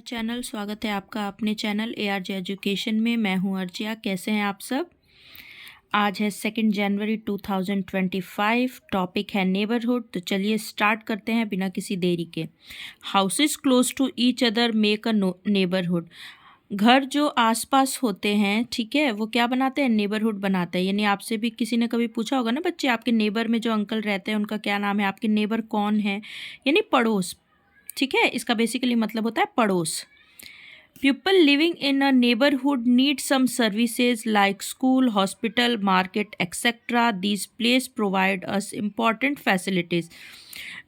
Channel. स्वागत है आपका अपने चैनल ARJ एजुकेशन में। मैं हूं अर्जिया। कैसे हैं आप सब? आज है 2 जनवरी 2025। टॉपिक है नेबरहुड। तो चलिए स्टार्ट करते हैं बिना किसी देरी के। Houses close to each other make a neighbourhood. घर जो आसपास होते हैं, ठीक है, वो क्या बनाते हैं? नेबरहुड बनाते हैं। यानी आपसे भी किसी ने कभी पूछा होगा ना बच्चे, आपके नेबर में जो अंकल रहते हैं उनका क्या नाम है? आपके नेबर कौन है? यानी पड़ोस। ठीक है, इसका बेसिकली मतलब होता है पड़ोस। People living in a neighborhood need some services like school, hospital, market, etc. These places provide us important facilities.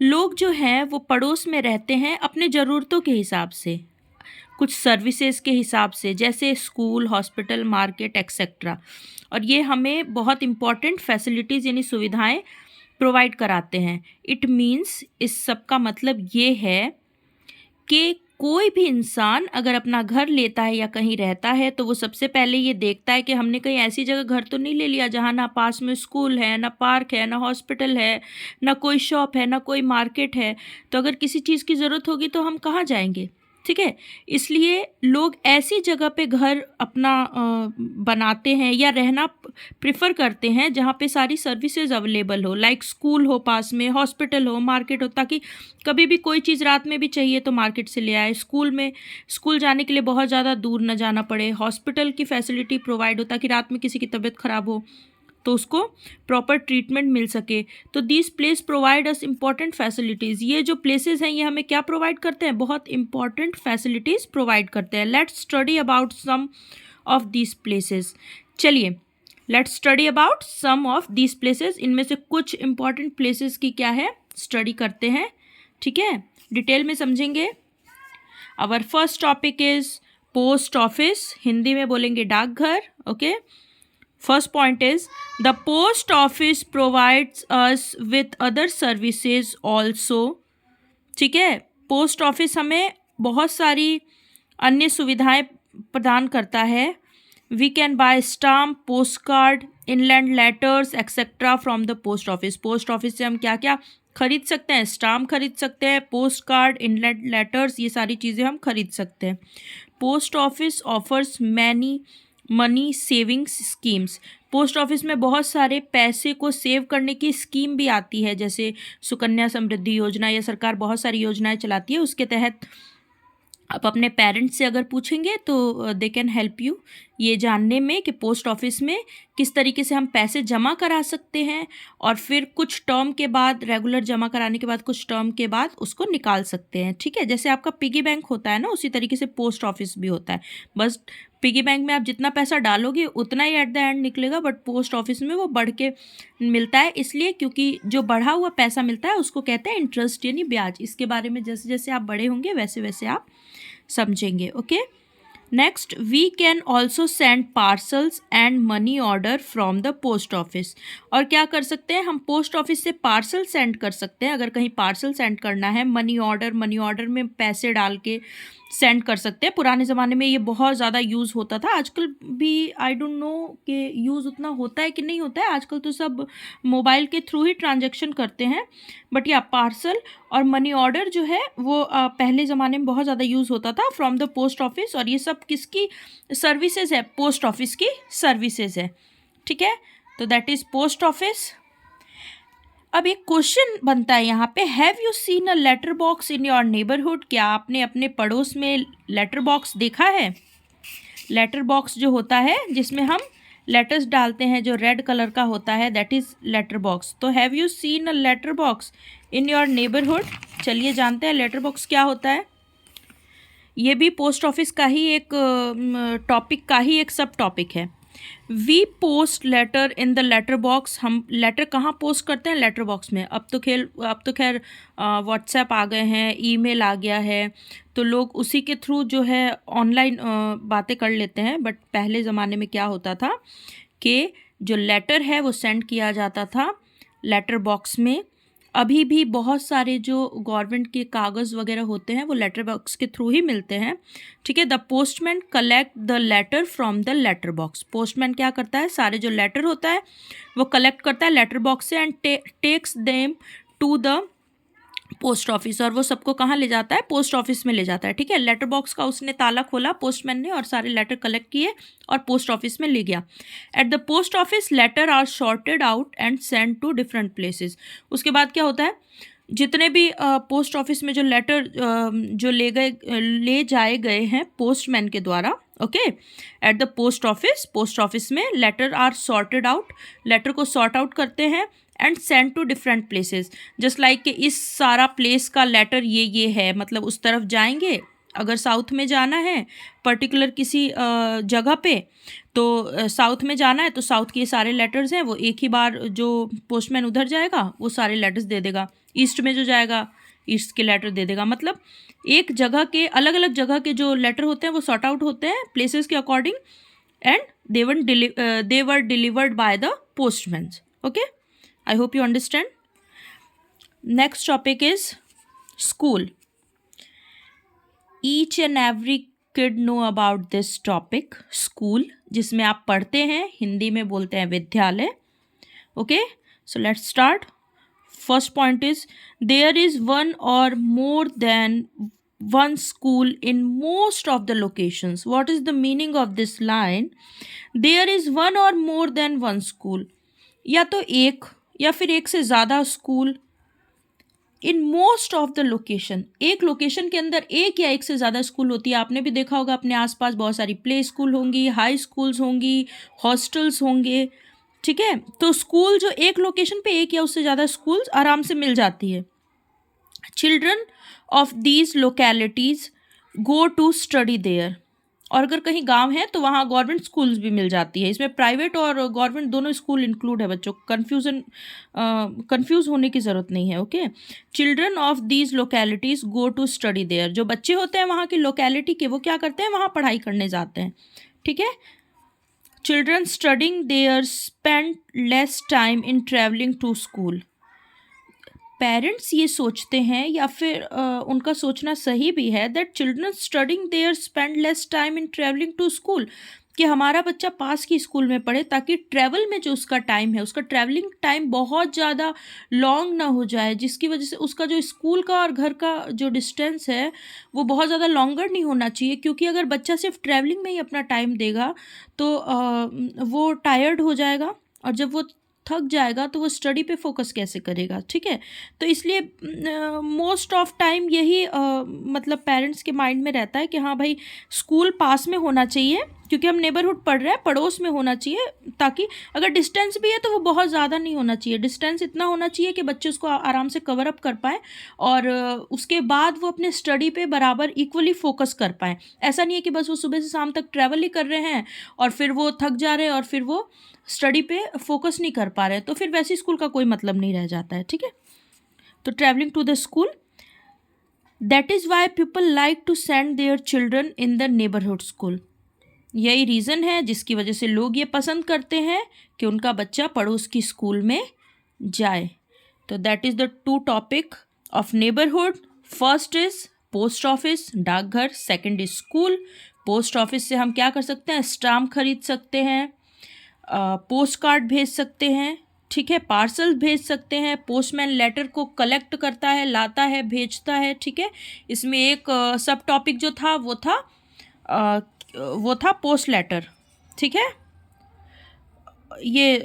लोग जो हैं वो पड़ोस में रहते हैं अपने ज़रूरतों के हिसाब से, कुछ सर्विसेज के हिसाब से, जैसे स्कूल, हॉस्पिटल, मार्केट एक्सेट्रा। और ये हमें बहुत इम्पॉर्टेंट फैसिलिटीज़ यानी सुविधाएं प्रोवाइड कराते हैं। इट मीन्स, इस सब का मतलब ये है कि कोई भी इंसान अगर अपना घर लेता है या कहीं रहता है तो वो सबसे पहले ये देखता है कि हमने कहीं ऐसी जगह घर तो नहीं ले लिया जहाँ ना पास में स्कूल है, ना पार्क है, ना हॉस्पिटल है, ना कोई शॉप है, ना कोई मार्केट है। तो अगर किसी चीज़ की ज़रूरत होगी तो हम कहाँ जाएंगे? ठीक है, इसलिए लोग ऐसी जगह पे घर अपना बनाते हैं या रहना प्रिफर करते हैं जहाँ पे सारी सर्विसेज अवेलेबल हो, लाइक स्कूल हो पास में, हॉस्पिटल हो, मार्केट हो, ताकि कभी भी कोई चीज़ रात में भी चाहिए तो मार्केट से ले आए। स्कूल जाने के लिए बहुत ज़्यादा दूर न जाना पड़े। हॉस्पिटल की फैसिलिटी प्रोवाइड हो ताकि रात में किसी की तबीयत ख़राब हो तो उसको प्रॉपर ट्रीटमेंट मिल सके। तो this place provide us important facilities. ये जो प्लेसेस हैं ये हमें क्या प्रोवाइड करते हैं? बहुत इंपॉर्टेंट फैसिलिटीज़ प्रोवाइड करते हैं। Let's study about some of this places. चलिए let's study about some of this places. इनमें से कुछ इंपॉर्टेंट प्लेसेस की क्या है स्टडी करते हैं। ठीक है, डिटेल में समझेंगे। Our first topic is post office. Hindi में बोलेंगे डाकघर। Okay, first point is the post office provides us with other services also. ठीक है, पोस्ट ऑफिस हमें बहुत सारी अन्य सुविधाएं प्रदान करता है। We can buy stamp, post card, inland letters etcetera from the post office. Post office से हम क्या क्या खरीद सकते हैं? स्टाम्प खरीद सकते हैं, पोस्ट कार्ड, इनलैंड लेटर्स, ये सारी चीज़ें हम खरीद सकते हैं। Post office offers many money savings schemes. Post office में बहुत सारे पैसे को सेव करने की स्कीम भी आती है, जैसे सुकन्या समृद्धि योजना, या सरकार बहुत सारी योजनाएं चलाती है। उसके तहत आप अपने पेरेंट्स से अगर पूछेंगे तो दे कैन हेल्प यू ये जानने में कि पोस्ट ऑफिस में किस तरीके से हम पैसे जमा करा सकते हैं और फिर कुछ टर्म के बाद, रेगुलर जमा कराने के बाद कुछ टर्म के बाद उसको निकाल सकते हैं। ठीक है, जैसे आपका पिगी बैंक होता है ना, उसी तरीके से पोस्ट ऑफिस भी होता है। बस पिगी बैंक में आप जितना पैसा डालोगे उतना ही एट द एंड निकलेगा, बट पोस्ट ऑफिस में वो बढ़ के मिलता है। इसलिए क्योंकि जो बढ़ा हुआ पैसा मिलता है उसको कहते हैं इंटरेस्ट यानी ब्याज। इसके बारे में जैसे जैसे आप बड़े होंगे वैसे वैसे आप समझेंगे। Okay, next, we can also send parcels and money order from the post office. और क्या कर सकते हैं हम? पोस्ट ऑफिस से पार्सल सेंड कर सकते हैं। अगर कहीं पार्सल सेंड करना है, मनी ऑर्डर में पैसे डाल के सेंड कर सकते हैं। पुराने ज़माने में ये बहुत ज़्यादा यूज़ होता था। आजकल भी आई डोंट नो कि यूज़ उतना होता है कि नहीं होता है। आजकल तो सब मोबाइल के थ्रू ही ट्रांजैक्शन करते हैं। बट या पार्सल और मनी ऑर्डर जो है वो पहले ज़माने में बहुत ज़्यादा यूज़ होता था फ्रॉम द पोस्ट ऑफिस। और ये सब किसकी सर्विसेज है? पोस्ट ऑफिस की सर्विसेज है। ठीक है, तो दैट इज़ पोस्ट ऑफिस। अब एक क्वेश्चन बनता है यहाँ पे, have you seen a letter box in your neighbourhood? क्या आपने अपने पड़ोस में लेटर बॉक्स देखा है? लेटर बॉक्स जो होता है जिसमें हम लेटर्स डालते हैं, जो रेड कलर का होता है, दैट इज़ लेटर बॉक्स। तो have you seen a letter box in your neighbourhood? चलिए जानते हैं लेटर बॉक्स क्या होता है। ये भी पोस्ट ऑफिस का ही एक टॉपिक का ही एक सब टॉपिक है। We post letter in the letter box. हम लेटर कहाँ पोस्ट करते हैं? लेटर बॉक्स में। अब तो खैर व्हाट्सएप आ गए हैं, ईमेल आ गया है, तो लोग उसी के थ्रू जो है ऑनलाइन बातें कर लेते हैं। बट पहले ज़माने में क्या होता था कि जो लेटर है वो सेंड किया जाता था लेटर बॉक्स में। अभी भी बहुत सारे जो गवर्नमेंट के कागज़ वगैरह होते हैं वो लेटर बॉक्स के थ्रू ही मिलते हैं। ठीक है, the postman collect the letter from the letter box. Postman क्या करता है? सारे जो लेटर होता है वो कलेक्ट करता है लेटर बॉक्स से and takes them to the post office, और वो सबको कहाँ ले जाता है, पोस्ट ऑफिस में ले जाता है, ठीक है। लेटर बॉक्स का उसने ताला खोला पोस्टमैन ने और सारे लेटर कलेक्ट किए और पोस्ट ऑफिस में ले गया। At the post office letter are sorted out and send to different places. उसके बाद क्या होता है, जितने भी पोस्ट ऑफिस में जो लेटर जो ले जाए गए हैं पोस्टमैन के द्वारा, okay, at the post office में letter are sorted out, letter को सॉर्ट आउट करते हैं and send to different places. Just like कि इस सारा प्लेस का लेटर ये है, मतलब उस तरफ जाएंगे, अगर साउथ में जाना है पर्टिकुलर किसी जगह पे, तो साउथ में जाना है तो साउथ के सारे लेटर्स हैं वो एक ही बार जो पोस्टमैन उधर जाएगा वो सारे लेटर्स दे देगा। ईस्ट में जो जाएगा ईस्ट के लेटर दे देगा। मतलब एक जगह के, अलग अलग जगह के जो लेटर होते हैं वो सॉर्ट आउट होते हैं प्लेसेस के according and they were delivered by the postman. Okay, I hope you understand. Next topic is school. Each and every kid know about this topic, school, जिसमें आप पढ़ते हैं, हिंदी में बोलते हैं विद्यालय। Okay, so let's start. First point is there is one or more than one school in most of the locations. What is the meaning of this line? There is one or more than one school. या तो एक या फिर एक से ज़्यादा school in most of the location. एक location के अंदर एक या एक से ज़्यादा स्कूल होती है। आपने भी देखा होगा अपने आसपास बहुत सारी प्ले स्कूल होंगी, हाई स्कूल्स होंगी, हॉस्टल्स होंगे, ठीक है। तो स्कूल जो एक लोकेशन पे एक या उससे ज़्यादा स्कूल्स आराम से मिल जाती है। Children of these localities go to study there. और अगर कहीं गांव है तो वहाँ गवर्नमेंट स्कूल्स भी मिल जाती है। इसमें प्राइवेट और गवर्नमेंट दोनों स्कूल इंक्लूड है बच्चों। कंफ्यूज होने की ज़रूरत नहीं है। Okay, children of these localities go to study there. जो बच्चे होते हैं वहाँ की लोकेलिटी के वो क्या करते हैं, वहाँ पढ़ाई करने जाते हैं, ठीक है। Children studying there spend less time in travelling to school. Parents ये सोचते हैं या फिर उनका सोचना सही भी है that children studying there spend less time in travelling to school, कि हमारा बच्चा पास की स्कूल में पढ़े ताकि ट्रैवल में जो उसका टाइम है, उसका ट्रैवलिंग टाइम बहुत ज़्यादा लॉन्ग ना हो जाए, जिसकी वजह से उसका जो स्कूल का और घर का जो डिस्टेंस है वो बहुत ज़्यादा लॉन्गर नहीं होना चाहिए। क्योंकि अगर बच्चा सिर्फ ट्रैवलिंग में ही अपना टाइम देगा तो वो टायर्ड हो जाएगा, और जब वो थक जाएगा तो वो स्टडी पे फोकस कैसे करेगा, ठीक है। तो इसलिए मोस्ट ऑफ टाइम यही मतलब पेरेंट्स के माइंड में रहता है कि हाँ भाई स्कूल पास में होना चाहिए, क्योंकि हम नेबरहुड पढ़ रहे हैं, पड़ोस में होना चाहिए, ताकि अगर डिस्टेंस भी है तो वो बहुत ज़्यादा नहीं होना चाहिए। डिस्टेंस इतना होना चाहिए कि बच्चे उसको आराम से कवर अप कर पाएँ और उसके बाद वो अपने स्टडी पे बराबर इक्वली फोकस कर पाएँ। ऐसा नहीं है कि बस वो सुबह से शाम तक ट्रैवल ही कर रहे हैं और फिर वो थक जा रहे हैं और फिर वो स्टडी पे फोकस नहीं कर पा रहे हैं, तो फिर वैसे स्कूल का कोई मतलब नहीं रह जाता है, ठीक है। तो travelling to the school, that is why people like to send their children in the neighbourhood school. यही रीज़न है जिसकी वजह से लोग ये पसंद करते हैं कि उनका बच्चा पड़ोस की स्कूल में जाए। तो that is the two topic of neighbourhood. First is post office, डाकघर। Second is school. Post office से हम क्या कर सकते हैं, स्टाम्प खरीद सकते हैं, पोस्ट कार्ड भेज सकते हैं, ठीक है, पार्सल भेज सकते हैं। पोस्टमैन लेटर को कलेक्ट करता है, लाता है, भेजता है, ठीक है। इसमें एक सब टॉपिक जो था वो था पोस्ट लेटर, ठीक है। ये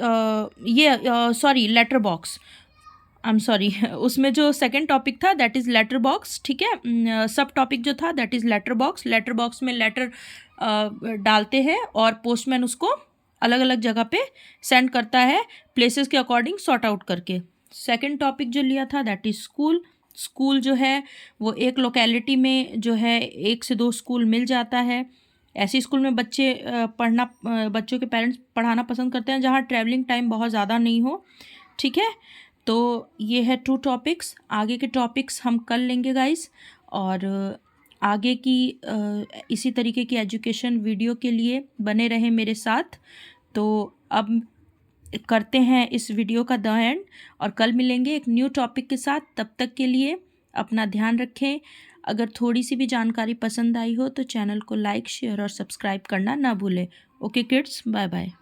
sorry letter box, I am sorry, उसमें जो सेकंड टॉपिक था दैट इज़ लेटर बॉक्स, ठीक है। सब टॉपिक जो था that is letter box. Letter box में लेटर डालते हैं और पोस्टमैन उसको अलग अलग जगह पे सेंड करता है प्लेसेस के अकॉर्डिंग सॉर्ट आउट करके। सेकंड टॉपिक जो लिया था दैट इज़ स्कूल। स्कूल जो है वो एक लोकेलिटी में जो है 1 से 2 स्कूल मिल जाता है। ऐसी स्कूल में बच्चों के पेरेंट्स पढ़ाना पसंद करते हैं जहाँ ट्रैवलिंग टाइम बहुत ज़्यादा नहीं हो, ठीक है। तो ये है 2 टॉपिक्स। आगे के टॉपिक्स हम कल लेंगे गाइस, और आगे की इसी तरीके की एजुकेशन वीडियो के लिए बने रहें मेरे साथ। तो अब करते हैं इस वीडियो का द एंड, और कल मिलेंगे एक न्यू टॉपिक के साथ। तब तक के लिए अपना ध्यान रखें। अगर थोड़ी सी भी जानकारी पसंद आई हो तो चैनल को लाइक, शेयर और सब्सक्राइब करना ना भूलें। Okay kids, bye bye.